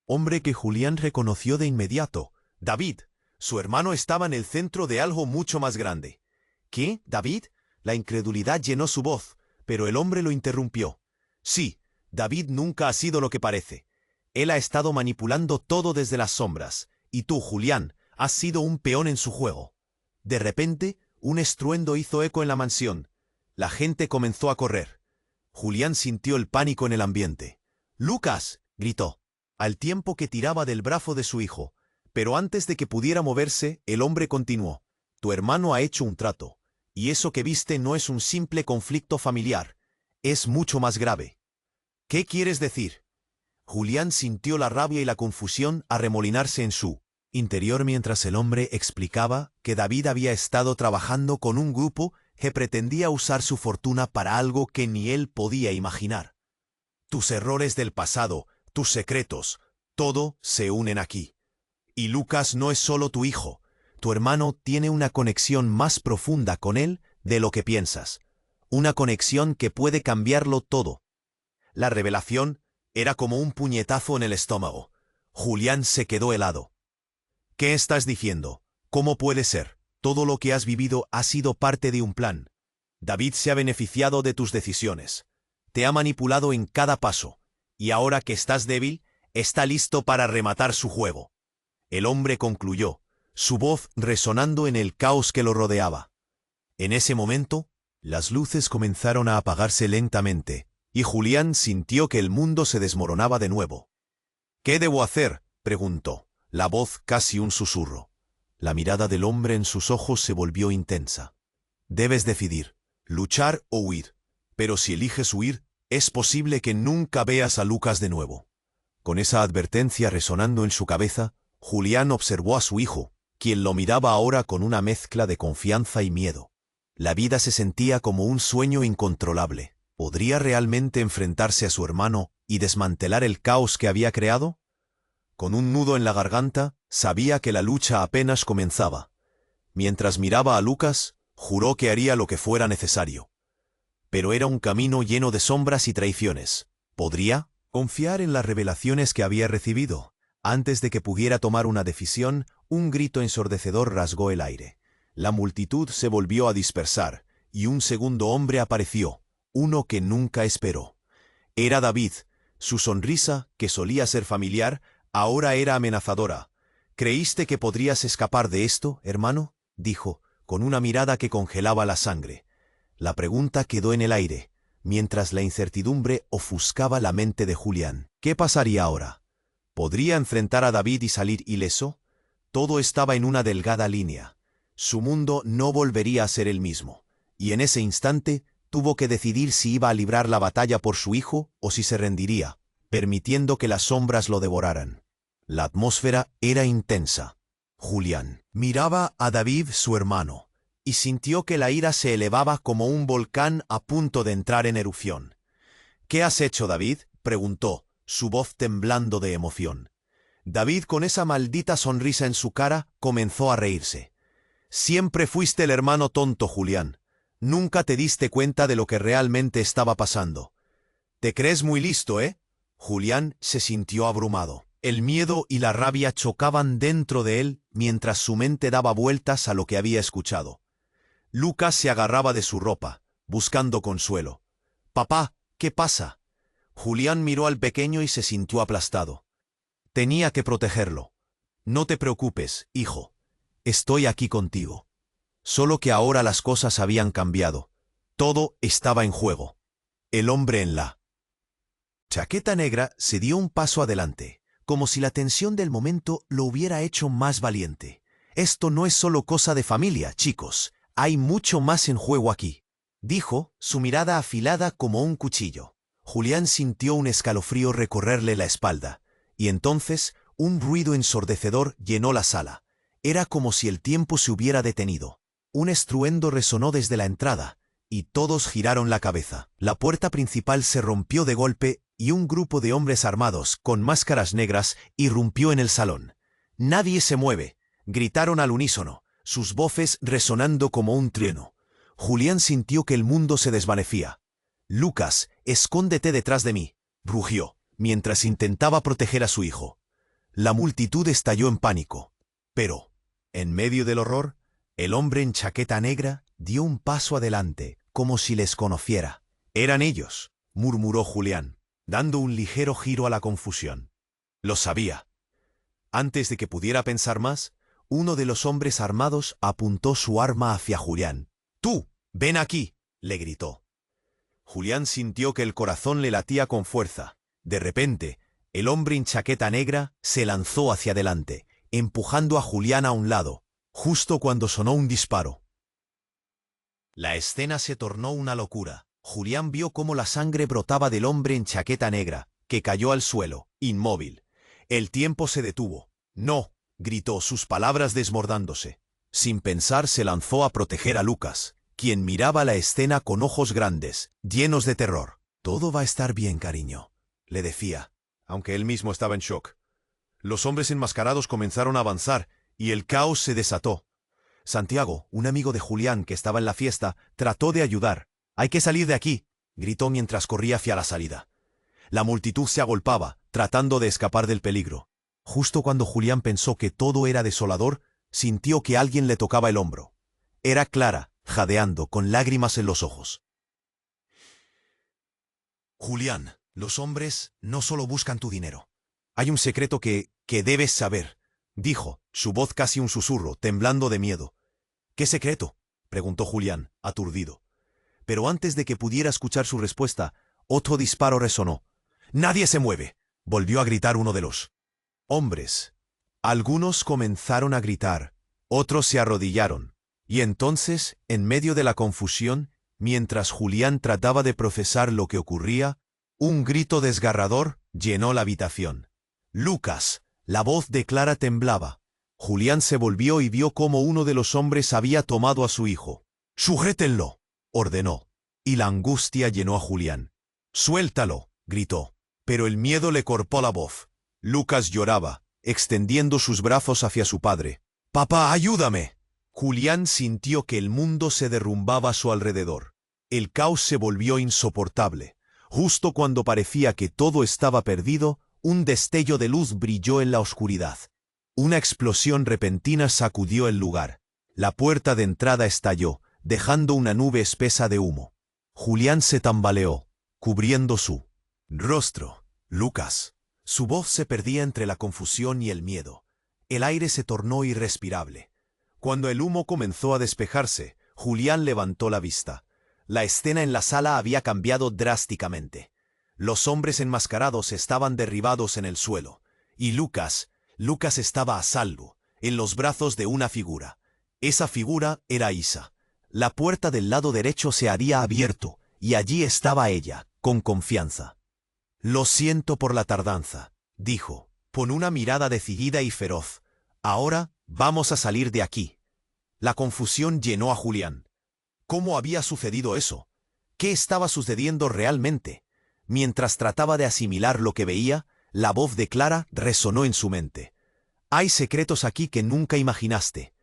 hombre que Julián reconoció de inmediato: David. Su hermano estaba en el centro de algo mucho más grande. «¿Qué, David?». La incredulidad llenó su voz, pero el hombre lo interrumpió. «Sí, David nunca ha sido lo que parece. Él ha estado manipulando todo desde las sombras, y tú, Julián, has sido un peón en su juego». De repente, un estruendo hizo eco en la mansión. La gente comenzó a correr. Julián sintió el pánico en el ambiente. «¡Lucas!», gritó, al tiempo que tiraba del brazo de su hijo. Pero antes de que pudiera moverse, el hombre continuó: «Tu hermano ha hecho un trato, y eso que viste no es un simple conflicto familiar, es mucho más grave». «¿Qué quieres decir?». Julián sintió la rabia y la confusión arremolinarse en su interior mientras el hombre explicaba que David había estado trabajando con un grupo que pretendía usar su fortuna para algo que ni él podía imaginar. «Tus errores del pasado, tus secretos, todo se unen aquí. Y Lucas no es solo tu hijo, tu hermano tiene una conexión más profunda con él de lo que piensas, una conexión que puede cambiarlo todo». La revelación era como un puñetazo en el estómago. Julián se quedó helado. «¿Qué estás diciendo? ¿Cómo puede ser? Todo lo que has vivido ha sido parte de un plan. David se ha beneficiado de tus decisiones. Te ha manipulado en cada paso, y ahora que estás débil, está listo para rematar su juego». El hombre concluyó, su voz resonando en el caos que lo rodeaba. En ese momento, las luces comenzaron a apagarse lentamente, y Julián sintió que el mundo se desmoronaba de nuevo. «¿Qué debo hacer?», preguntó, la voz casi un susurro. La mirada del hombre en sus ojos se volvió intensa. «Debes decidir, luchar o huir, pero si eliges huir, es posible que nunca veas a Lucas de nuevo». Con esa advertencia resonando en su cabeza, Julián observó a su hijo, quien lo miraba ahora con una mezcla de confianza y miedo. La vida se sentía como un sueño incontrolable. ¿Podría realmente enfrentarse a su hermano y desmantelar el caos que había creado? Con un nudo en la garganta, sabía que la lucha apenas comenzaba. Mientras miraba a Lucas, juró que haría lo que fuera necesario. Pero era un camino lleno de sombras y traiciones. ¿Podría confiar en las revelaciones que había recibido? Antes de que pudiera tomar una decisión, un grito ensordecedor rasgó el aire. La multitud se volvió a dispersar, y un segundo hombre apareció, uno que nunca esperó. Era David. Su sonrisa, que solía ser familiar, ahora era amenazadora. ¿Creíste que podrías escapar de esto, hermano?, dijo, con una mirada que congelaba la sangre. La pregunta quedó en el aire, mientras la incertidumbre ofuscaba la mente de Julián. ¿Qué pasaría ahora? ¿Podría enfrentar a David y salir ileso? Todo estaba en una delgada línea. Su mundo no volvería a ser el mismo, y en ese instante tuvo que decidir si iba a librar la batalla por su hijo o si se rendiría, permitiendo que las sombras lo devoraran. La atmósfera era intensa. Julián miraba a David, su hermano, y sintió que la ira se elevaba como un volcán a punto de entrar en erupción. «¿Qué has hecho, David?», preguntó, su voz temblando de emoción. David, con esa maldita sonrisa en su cara, comenzó a reírse. «Siempre fuiste el hermano tonto, Julián. Nunca te diste cuenta de lo que realmente estaba pasando. Te crees muy listo, ¿eh?». Julián se sintió abrumado. El miedo y la rabia chocaban dentro de él mientras su mente daba vueltas a lo que había escuchado. Lucas se agarraba de su ropa, buscando consuelo. «Papá, ¿qué pasa?». Julián miró al pequeño y se sintió aplastado. Tenía que protegerlo. «No te preocupes, hijo. Estoy aquí contigo». Solo que ahora las cosas habían cambiado. Todo estaba en juego. El hombre en la chaqueta negra se dio un paso adelante, como si la tensión del momento lo hubiera hecho más valiente. «Esto no es solo cosa de familia, chicos. Hay mucho más en juego aquí», dijo, su mirada afilada como un cuchillo. Julián sintió un escalofrío recorrerle la espalda, y entonces un ruido ensordecedor llenó la sala. Era como si el tiempo se hubiera detenido. Un estruendo resonó desde la entrada, y todos giraron la cabeza. La puerta principal se rompió de golpe y un grupo de hombres armados, con máscaras negras, irrumpió en el salón. «Nadie se mueve», gritaron al unísono, sus voces resonando como un trueno. Julián sintió que el mundo se desvanecía. «Lucas, escóndete detrás de mí», rugió, mientras intentaba proteger a su hijo. La multitud estalló en pánico. Pero, en medio del horror, el hombre en chaqueta negra dio un paso adelante, como si les conociera. «Eran ellos», murmuró Julián, dando un ligero giro a la confusión. Lo sabía. Antes de que pudiera pensar más, uno de los hombres armados apuntó su arma hacia Julián. «¡Tú, ven aquí!», le gritó. Julián sintió que el corazón le latía con fuerza. De repente, el hombre en chaqueta negra se lanzó hacia adelante, empujando a Julián a un lado, justo cuando sonó un disparo. La escena se tornó una locura. Julián vio cómo la sangre brotaba del hombre en chaqueta negra, que cayó al suelo, inmóvil. El tiempo se detuvo. «No», gritó, sus palabras desbordándose. Sin pensar se lanzó a proteger a Lucas, quien miraba la escena con ojos grandes, llenos de terror. «Todo va a estar bien, cariño», le decía, aunque él mismo estaba en shock. Los hombres enmascarados comenzaron a avanzar, y el caos se desató. Santiago, un amigo de Julián que estaba en la fiesta, trató de ayudar. «Hay que salir de aquí», gritó mientras corría hacia la salida. La multitud se agolpaba, tratando de escapar del peligro. Justo cuando Julián pensó que todo era desolador, sintió que alguien le tocaba el hombro. Era Clara, jadeando, con lágrimas en los ojos. «Julián, los hombres no solo buscan tu dinero. Hay un secreto que debes saber», dijo, su voz casi un susurro, temblando de miedo. «¿Qué secreto?», preguntó Julián, aturdido. Pero antes de que pudiera escuchar su respuesta, otro disparo resonó. «¡Nadie se mueve!», volvió a gritar uno de los hombres. Algunos comenzaron a gritar, otros se arrodillaron. Y entonces, en medio de la confusión, mientras Julián trataba de procesar lo que ocurría, un grito desgarrador llenó la habitación. «¡Lucas!». La voz de Clara temblaba. Julián se volvió y vio cómo uno de los hombres había tomado a su hijo. «¡Sujétenlo!», ordenó. y la angustia llenó a Julián. «Suéltalo», gritó, pero el miedo le cortó la voz. Lucas lloraba, extendiendo sus brazos hacia su padre. «Papá, ayúdame». Julián sintió que el mundo se derrumbaba a su alrededor. El caos se volvió insoportable. Justo cuando parecía que todo estaba perdido, un destello de luz brilló en la oscuridad. Una explosión repentina sacudió el lugar. La puerta de entrada estalló, dejando una nube espesa de humo. Julián se tambaleó, cubriendo su rostro. «Lucas». Su voz se perdía entre la confusión y el miedo. El aire se tornó irrespirable. Cuando el humo comenzó a despejarse, Julián levantó la vista. La escena en la sala había cambiado drásticamente. Los hombres enmascarados estaban derribados en el suelo, y Lucas estaba a salvo, en los brazos de una figura. Esa figura era Isa. La puerta del lado derecho se había abierto, y allí estaba ella, con confianza. «Lo siento por la tardanza», dijo, con una mirada decidida y feroz. «Ahora vamos a salir de aquí». La confusión llenó a Julián. ¿Cómo había sucedido eso? ¿Qué estaba sucediendo realmente? Mientras trataba de asimilar lo que veía, la voz de Clara resonó en su mente. «Hay secretos aquí que nunca imaginaste».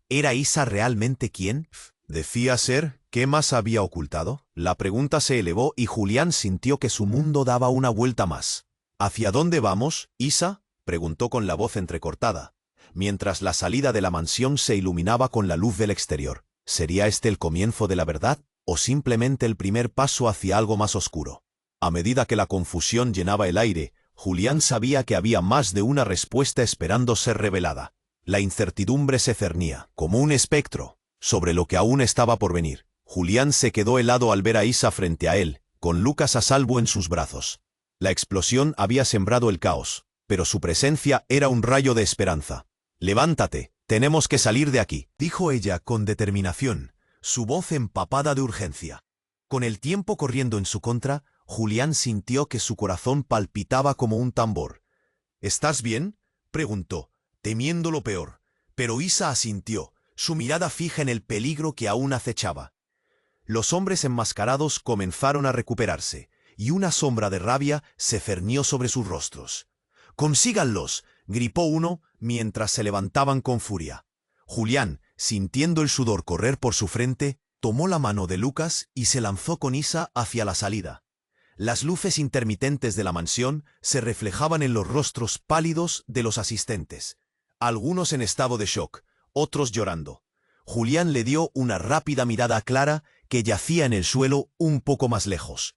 ¿Era Isa realmente quién decía ser? ¿Qué más había ocultado? La pregunta se elevó y Julián sintió que su mundo daba una vuelta más. «¿Hacia dónde vamos, Isa?», preguntó con la voz entrecortada, mientras la salida de la mansión se iluminaba con la luz del exterior. ¿Sería este el comienzo de la verdad, o simplemente el primer paso hacia algo más oscuro? A medida que la confusión llenaba el aire, Julián sabía que había más de una respuesta esperando ser revelada. La incertidumbre se cernía, como un espectro, sobre lo que aún estaba por venir. Julián se quedó helado al ver a Isa frente a él, con Lucas a salvo en sus brazos. La explosión había sembrado el caos, pero su presencia era un rayo de esperanza. «Levántate, tenemos que salir de aquí», dijo ella con determinación, su voz empapada de urgencia. Con el tiempo corriendo en su contra, Julián sintió que su corazón palpitaba como un tambor. «¿Estás bien?», preguntó, temiendo lo peor, pero Isa asintió, su mirada fija en el peligro que aún acechaba. Los hombres enmascarados comenzaron a recuperarse, y una sombra de rabia se cernió sobre sus rostros. «¡Consíganlos!», gritó uno mientras se levantaban con furia. Julián, sintiendo el sudor correr por su frente, tomó la mano de Lucas y se lanzó con Isa hacia la salida. Las luces intermitentes de la mansión se reflejaban en los rostros pálidos de los asistentes, algunos en estado de shock, otros llorando. Julián le dio una rápida mirada a Clara, que yacía en el suelo un poco más lejos.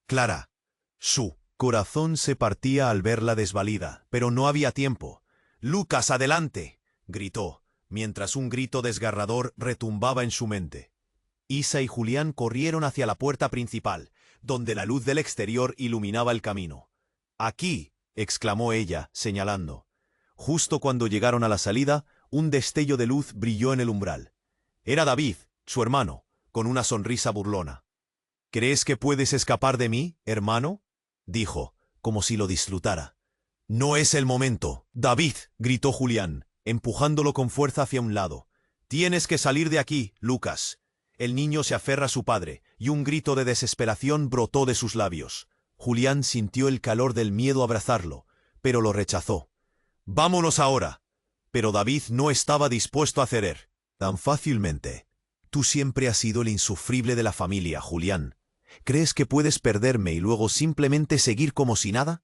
«Clara». Su corazón se partía al verla desvalida, pero no había tiempo. «Lucas, adelante», gritó, mientras un grito desgarrador retumbaba en su mente. Isa y Julián corrieron hacia la puerta principal, donde la luz del exterior iluminaba el camino. «Aquí», exclamó ella, señalando. Justo cuando llegaron a la salida, un destello de luz brilló en el umbral. Era David, su hermano, con una sonrisa burlona. «¿Crees que puedes escapar de mí, hermano?», dijo, como si lo disfrutara. «No es el momento, David», gritó Julián, empujándolo con fuerza hacia un lado. «Tienes que salir de aquí, Lucas». El niño se aferra a su padre, y un grito de desesperación brotó de sus labios. Julián sintió el calor del miedo abrazarlo, pero lo rechazó. «Vámonos ahora». Pero David no estaba dispuesto a ceder tan fácilmente. «Tú siempre has sido el insufrible de la familia, Julián. ¿Crees que puedes perderme y luego simplemente seguir como si nada?».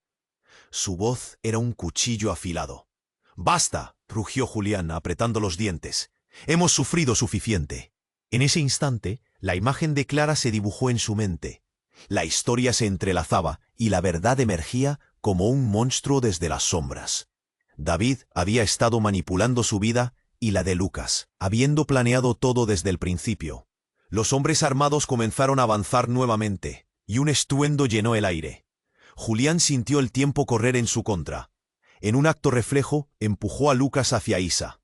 Su voz era un cuchillo afilado. «Basta», rugió Julián, apretando los dientes. «Hemos sufrido suficiente». En ese instante, la imagen de Clara se dibujó en su mente. La historia se entrelazaba y la verdad emergía como un monstruo desde las sombras. David había estado manipulando su vida y la de Lucas, habiendo planeado todo desde el principio. Los hombres armados comenzaron a avanzar nuevamente, y un estruendo llenó el aire. Julián sintió el tiempo correr en su contra. En un acto reflejo, empujó a Lucas hacia Isa.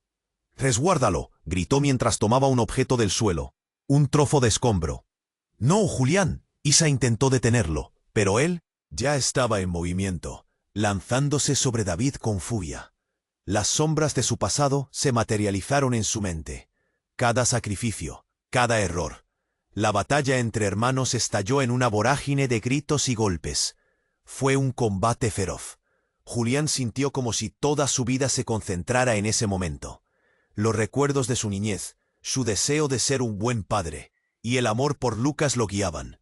«Resguárdalo», gritó mientras tomaba un objeto del suelo, un trozo de escombro. «No, Julián», Isa intentó detenerlo, pero él ya estaba en movimiento, lanzándose sobre David con furia. Las sombras de su pasado se materializaron en su mente. Cada sacrificio, cada error. La batalla entre hermanos estalló en una vorágine de gritos y golpes. Fue un combate feroz. Julián sintió como si toda su vida se concentrara en ese momento. Los recuerdos de su niñez, su deseo de ser un buen padre, y el amor por Lucas lo guiaban.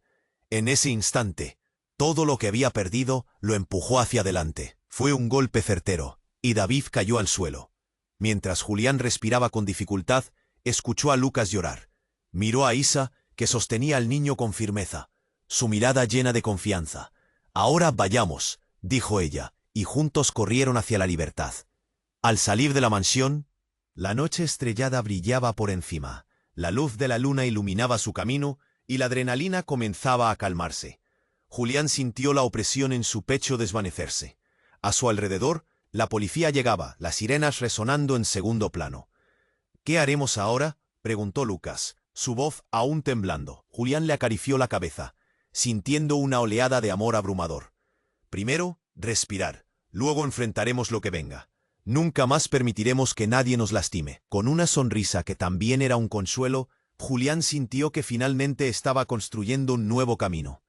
En ese instante, todo lo que había perdido lo empujó hacia adelante. Fue un golpe certero, y David cayó al suelo. Mientras Julián respiraba con dificultad, escuchó a Lucas llorar. Miró a Isa, que sostenía al niño con firmeza, su mirada llena de confianza. «Ahora vayamos», dijo ella, y juntos corrieron hacia la libertad. Al salir de la mansión, la noche estrellada brillaba por encima. La luz de la luna iluminaba su camino, y la adrenalina comenzaba a calmarse. Julián sintió la opresión en su pecho desvanecerse. A su alrededor, la policía llegaba, las sirenas resonando en segundo plano. «¿Qué haremos ahora?», preguntó Lucas, su voz aún temblando. Julián le acarició la cabeza, sintiendo una oleada de amor abrumador. «Primero, respirar. Luego enfrentaremos lo que venga. Nunca más permitiremos que nadie nos lastime». Con una sonrisa que también era un consuelo, Julián sintió que finalmente estaba construyendo un nuevo camino.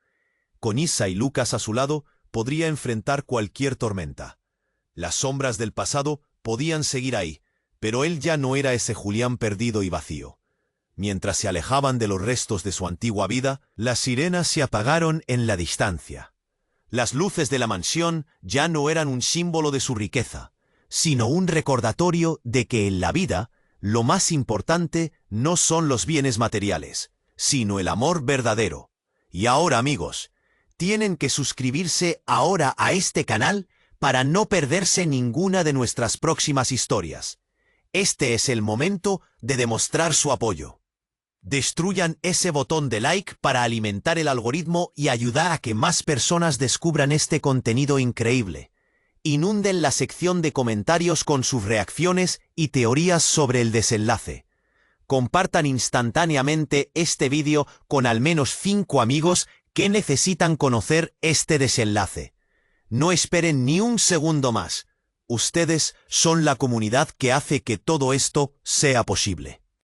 Con Isa y Lucas a su lado, podría enfrentar cualquier tormenta. Las sombras del pasado podían seguir ahí, pero él ya no era ese Julián perdido y vacío. Mientras se alejaban de los restos de su antigua vida, las sirenas se apagaron en la distancia. Las luces de la mansión ya no eran un símbolo de su riqueza, sino un recordatorio de que en la vida, lo más importante no son los bienes materiales, sino el amor verdadero. Y ahora, amigos, tienen que suscribirse ahora a este canal para no perderse ninguna de nuestras próximas historias. Este es el momento de demostrar su apoyo. Destruyan ese botón de like para alimentar el algoritmo y ayudar a que más personas descubran este contenido increíble. Inunden la sección de comentarios con sus reacciones y teorías sobre el desenlace. Compartan instantáneamente este vídeo con al menos 5 amigos que necesitan conocer este desenlace. No esperen ni un segundo más. Ustedes son la comunidad que hace que todo esto sea posible.